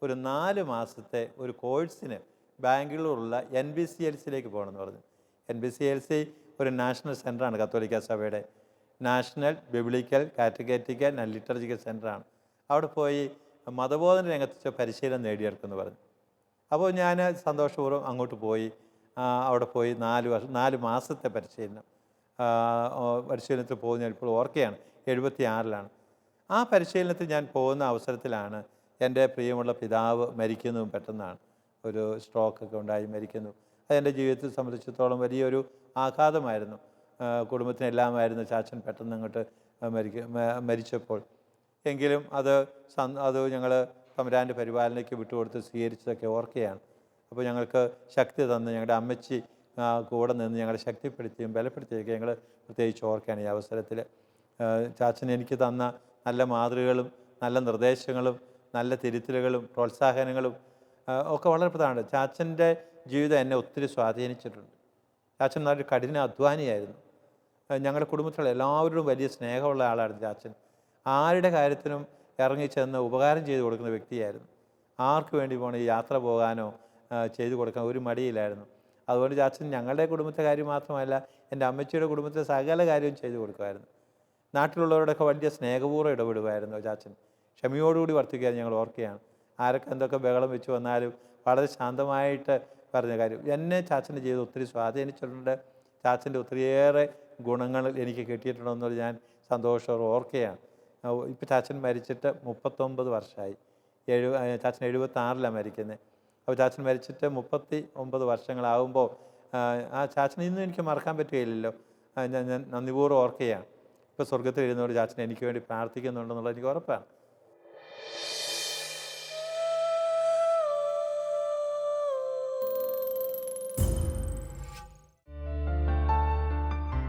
ഒരു 4 മാസത്തെ ഒരു കോഴ്സിന് ബാംഗ്ലൂരുള്ള NBCLC പോകണമെന്ന് പറഞ്ഞു. NBCLC ഒരു നാഷണൽ സെൻ്ററാണ് കത്തോലിക്ക സഭയുടെ. National biblical catechetical and liturgical സെൻ്ററാണ്. അവിടെ പോയി മതബോധന രംഗത്ത് പരിശീലനം നേടിയെടുക്കുമെന്ന് പറഞ്ഞു. അപ്പോൾ ഞാൻ സന്തോഷപൂർവ്വം അങ്ങോട്ട് പോയി. അവിടെ പോയി 4 മാസത്തെ പരിശീലനം. പരിശീലനത്തിൽ പോകുന്ന ഞാൻ ഇപ്പോൾ ഓർക്കുകയാണ്, 76-ലാണ്. ആ പരിശീലനത്തിൽ ഞാൻ പോകുന്ന അവസരത്തിലാണ് എൻ്റെ പ്രിയമുള്ള പിതാവ് മരിക്കുന്നതും പെട്ടെന്നാണ്. ഒരു സ്ട്രോക്കൊക്കെ ഉണ്ടായി മരിക്കുന്നു. അതെൻ്റെ ജീവിതത്തെ സംബന്ധിച്ചിടത്തോളം വലിയൊരു ആഘാതമായിരുന്നു. കുടുംബത്തിനെല്ലാമായിരുന്നു ചാച്ചൻ പെട്ടെന്ന് അങ്ങോട്ട് മരിച്ചപ്പോൾ. എങ്കിലും അത് ഞങ്ങൾ തമ്പുരാൻ്റെ പരിപാലനയ്ക്ക് വിട്ടുകൊടുത്ത് സ്വീകരിച്ചതൊക്കെ ഓർക്കുകയാണ്. അപ്പോൾ ഞങ്ങൾക്ക് ശക്തി തന്ന് ഞങ്ങളുടെ അമ്മച്ചി കൂടെ നിന്ന് ഞങ്ങളെ ശക്തിപ്പെടുത്തിയും ബലപ്പെടുത്തിയൊക്കെ ഞങ്ങൾ പ്രത്യേകിച്ച് ഓർക്കുകയാണ് ഈ അവസരത്തിൽ. ചാച്ചൻ എനിക്ക് തന്ന നല്ല മാതൃകകളും നല്ല നിർദ്ദേശങ്ങളും നല്ല തിരുത്തലുകളും പ്രോത്സാഹനങ്ങളും ഒക്കെ വളരെ പ്രധാനമാണ്. ചാച്ചൻ്റെ ജീവിതം എന്നെ ഒത്തിരി സ്വാധീനിച്ചിട്ടുണ്ട്. ചാച്ചൻ നല്ലൊരു കഠിന അധ്വാനിയായിരുന്നു. ഞങ്ങളുടെ കുടുംബത്തിലുള്ള എല്ലാവരോടും വലിയ സ്നേഹമുള്ള ആളായിരുന്നു ചാച്ചൻ. ആരുടെ കാര്യത്തിനും ഇറങ്ങിച്ചെന്ന് ഉപകാരം ചെയ്തു കൊടുക്കുന്ന വ്യക്തിയായിരുന്നു. ആർക്ക് വേണ്ടി പോകണം, ഈ യാത്ര പോകാനോ ചെയ്തു കൊടുക്കാൻ ഒരു മടിയില്ലായിരുന്നു. അതുകൊണ്ട് ചാച്ചൻ ഞങ്ങളുടെ കുടുംബത്തെ കാര്യം മാത്രമല്ല, എൻ്റെ അമ്മച്ചിയുടെ കുടുംബത്തെ സകല കാര്യവും ചെയ്തു കൊടുക്കുമായിരുന്നു. നാട്ടിലുള്ളവരോടൊക്കെ വലിയ സ്നേഹപൂർവ്വം ഇടപെടുമായിരുന്നു ചാച്ചൻ. ക്ഷമയോടുകൂടി വർത്തിക്കുകയാണ് ഞങ്ങൾ ഓർക്കുകയാണ്. ആരൊക്കെ എന്തൊക്കെ ബഹളം വെച്ച് വന്നാലും വളരെ ശാന്തമായിട്ട് പറഞ്ഞ കാര്യം. എന്നെ ചാച്ചൻ്റെ ജീവിതം ഒത്തിരി സ്വാധീനിച്ചിട്ടുണ്ട്. ചാച്ചൻ്റെ ഒത്തിരിയേറെ ഗുണങ്ങൾ എനിക്ക് കിട്ടിയിട്ടുണ്ടെന്നത് ഞാൻ സന്തോഷത്തോടെ ഓർക്കുകയാണ്. ഇപ്പോൾ ചാച്ചൻ മരിച്ചിട്ട് 39 വർഷമായി. ചാച്ചൻ 76-ലാണ് മരിക്കുന്നത്. അപ്പോൾ ചാച്ചൻ മരിച്ചിട്ട് 39 വർഷങ്ങളാകുമ്പോൾ ആ ചാച്ചൻ ഇന്നും എനിക്ക് മറക്കാൻ പറ്റുകയില്ലല്ലോ. ഞാൻ നന്ദിപൂർവ്വം ഓർക്കുകയാണ്. ഇപ്പോൾ സ്വർഗത്തിൽ ഇരുന്നോട് ചാച്ചൻ എനിക്ക് വേണ്ടി പ്രാർത്ഥിക്കുന്നുണ്ടെന്നുള്ളത് എനിക്ക് ഉറപ്പാണ്.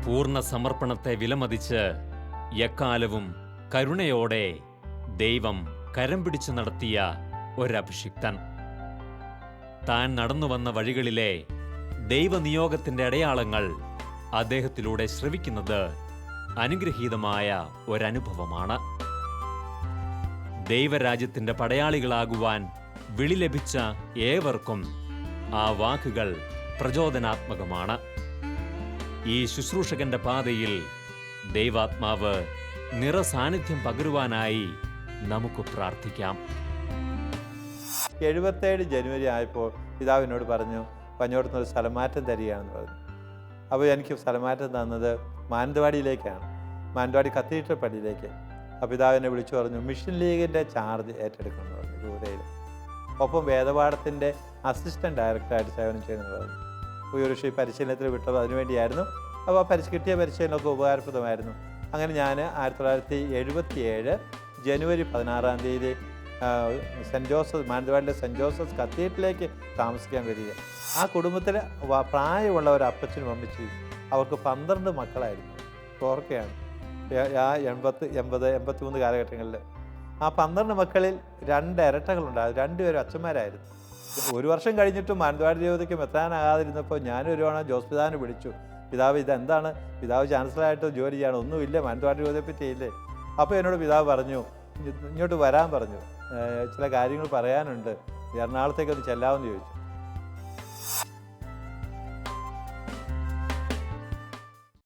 പൂർണ്ണ സമർപ്പണത്തെ വിലമതിച്ച് എക്കാലവും കരുണയോടെ ദൈവം കരം പിടിച്ചു നടത്തിയ ഒരഭിഷിക്തൻ. താൻ നടന്നുവന്ന വഴികളിലെ ദൈവനിയോഗത്തിന്റെ അടയാളങ്ങൾ അദ്ദേഹത്തിലൂടെ ശ്രവിക്കുന്നത് അനുഗ്രഹീതമായ ഒരനുഭവമാണ്. ദൈവരാജ്യത്തിന്റെ പടയാളികളാകുവാൻ വിളി ലഭിച്ച ഏവർക്കും ആ വാക്കുകൾ പ്രചോദനാത്മകമാണ്. ഈ ശുശ്രൂഷകന്റെ പാതയിൽ ദൈവാത്മാവ് നിറസാന്നിധ്യം പകരുവാനായി നമുക്ക് പ്രാർത്ഥിക്കാം. 77 ജനുവരി ആയപ്പോൾ പിതാവിനോട് പറഞ്ഞു, പഞ്ഞോടത്തുനിന്ന് ഒരു സ്ഥലമാറ്റം തരികയാണെന്ന് പറഞ്ഞു. അപ്പോൾ എനിക്ക് സ്ഥലമാറ്റം തന്നത് മാനന്തവാടിയിലേക്കാണ്, മാനന്തവാടി കത്തീഡ്രൽ പള്ളിയിലേക്ക്. അപ്പോൾ പിതാവിനെ വിളിച്ചു പറഞ്ഞു, മിഷൻ ലീഗിൻ്റെ ചാർജ് ഏറ്റെടുക്കണമെന്ന് പറഞ്ഞു രൂപതയിൽ. ഒപ്പം വേദപാഠത്തിൻ്റെ അസിസ്റ്റൻറ്റ് ഡയറക്ടറായിട്ട് സേവനം ചെയ്യണമെന്ന് പറഞ്ഞു. ഒരു പക്ഷേ പരിശീലനത്തിൽ വിട്ടത് അതിനുവേണ്ടിയായിരുന്നു. അപ്പോൾ കിട്ടിയ പരിശീലനമൊക്കെ ഉപകാരപ്രദമായിരുന്നു. അങ്ങനെ ഞാൻ 1977 ജനുവരി 16-ാം തീയതി സെൻറ്റ് ജോസഫ്, മാനന്തവാടിയിലെ സെൻറ്റ് ജോസഫ് കത്തീഡ്രലിലേക്ക് താമസിക്കാൻ വരിക. ആ കുടുംബത്തിൽ പ്രായമുള്ള ഒരു അപ്പച്ചനും അമ്മച്ചിയും, അവർക്ക് 12 മക്കളായിരുന്നു. ഓർക്കുകയാണ് ആ 80-83 കാലഘട്ടങ്ങളിൽ. ആ 12 മക്കളിൽ 2 ഇരട്ടകളുണ്ടായിരുന്നു. 2 പേരും അച്ഛന്മാരായിരുന്നു. 1 വർഷം കഴിഞ്ഞിട്ടും മാനന്തവാടി രൂപതയ്ക്ക് മെത്രാനാകാതിരുന്നപ്പോൾ ഞാനൊരു തവണ ജോസ് പിതാവിനെ വിളിച്ചു. പിതാവ് ഇതെന്താണ്? പിതാവ് ചാൻസലറായിട്ട് ജോലി ചെയ്യണം, ഒന്നുമില്ല, മാനന്തവാടി രൂപതയെ പറ്റിയില്ലേ? അപ്പോൾ എന്നോട് പിതാവ് പറഞ്ഞു, ഇങ്ങോട്ട് വരാൻ പറഞ്ഞു, ചില കാര്യങ്ങൾ പറയാനുണ്ട്, എറണാകുളത്തേക്കൊന്ന് ചെല്ലാമെന്ന് ചോദിച്ചു.